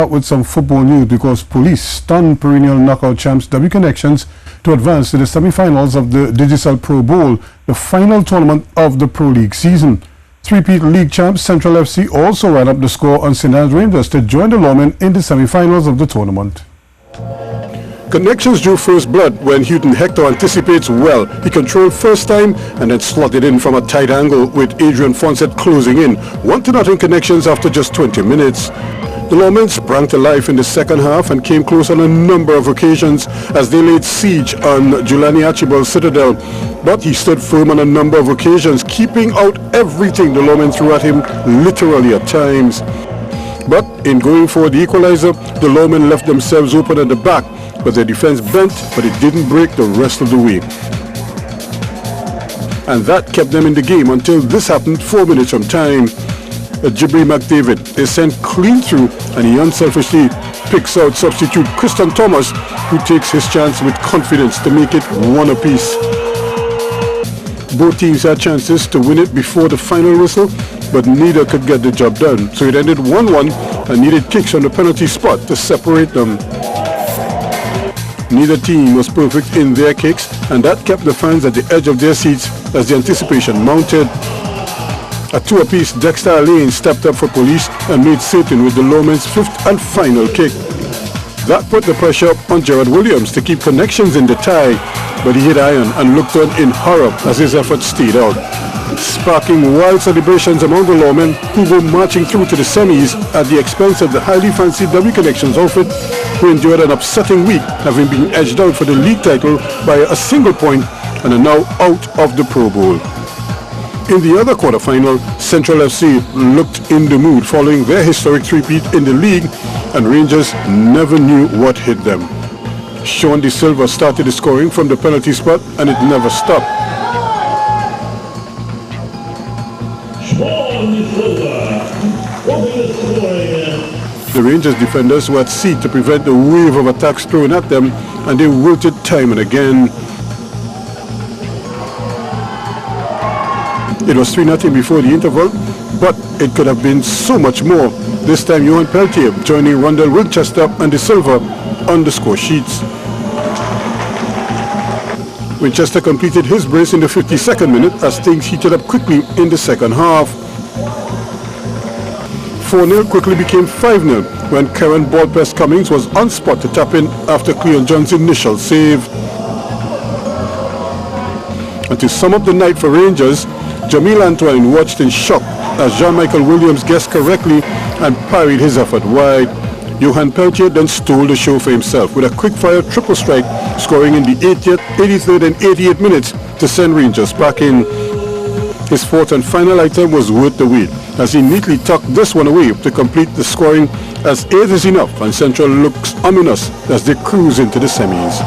With some football news because police stunned perennial knockout champs W Connections to advance to the semi-finals of the Digicel Pro Bowl, the final tournament of the Pro League season. Three-peat league champs Central FC also ran up the score on St. Anne's Rangers to join the Lawmen in the semi-finals of the tournament. Connections drew first blood when Houghton Hector anticipates well. He controlled first time and then slotted in from a tight angle with Adrian Fonset closing in. 1-0 Connections after just 20 minutes. The Lawmen sprang to life in the second half and came close on a number of occasions as they laid siege on Julani Archibald's citadel. But he stood firm on a number of occasions, keeping out everything the Lawmen threw at him, literally at times. But in going for the equalizer, the Lawmen left themselves open at the back, but their defense bent, but it didn't break the rest of the way. And that kept them in the game until this happened 4 minutes from time. Jibril McDavid is sent clean through and he unselfishly picks out substitute Christian Thomas, who takes his chance with confidence to make it one apiece. Both teams had chances to win it before the final whistle, but neither could get the job done. So it ended 1-1 and needed kicks on the penalty spot to separate them. Neither team was perfect in their kicks, and that kept the fans at the edge of their seats as the anticipation mounted. At 2 apiece, Dexter Lane stepped up for police and made certain with the Lawmen's 5th and final kick. That put the pressure on Gerard Williams to keep Connections in the tie, but he hit iron and looked on in horror as his efforts stayed out, sparking wild celebrations among the Lawmen, who were marching through to the semis at the expense of the highly fancied W Connections outfit, who endured an upsetting week, having been edged out for the league title by a single point and are now out of the Pro Bowl. In the other quarterfinal, Central FC looked in the mood following their historic three-peat in the league, and Rangers never knew what hit them. Sean De Silva started the scoring from the penalty spot and it never stopped. The Rangers defenders were at sea to prevent the wave of attacks thrown at them, and they wilted time and again. It was 3-0 before the interval, but it could have been so much more. This time Johan Peltier joining Rondell Winchester and De Silva on the score sheets. Winchester completed his brace in the 52nd minute as things heated up quickly in the second half. 4-0 quickly became 5-0 when Karen Ballpress Cummings was on spot to tap in after Cleon John's initial save. And to sum up the night for Rangers, Jamil Antoine watched in shock as Jean-Michael Williams guessed correctly and parried his effort wide. Johan Peltier then stole the show for himself with a quick-fire triple strike, scoring in the 80th, 83rd and 88th minutes to send Rangers back in. His 4th and final item was worth the wait, as he neatly tucked this one away to complete the scoring, as 8 is enough and Central looks ominous as they cruise into the semis.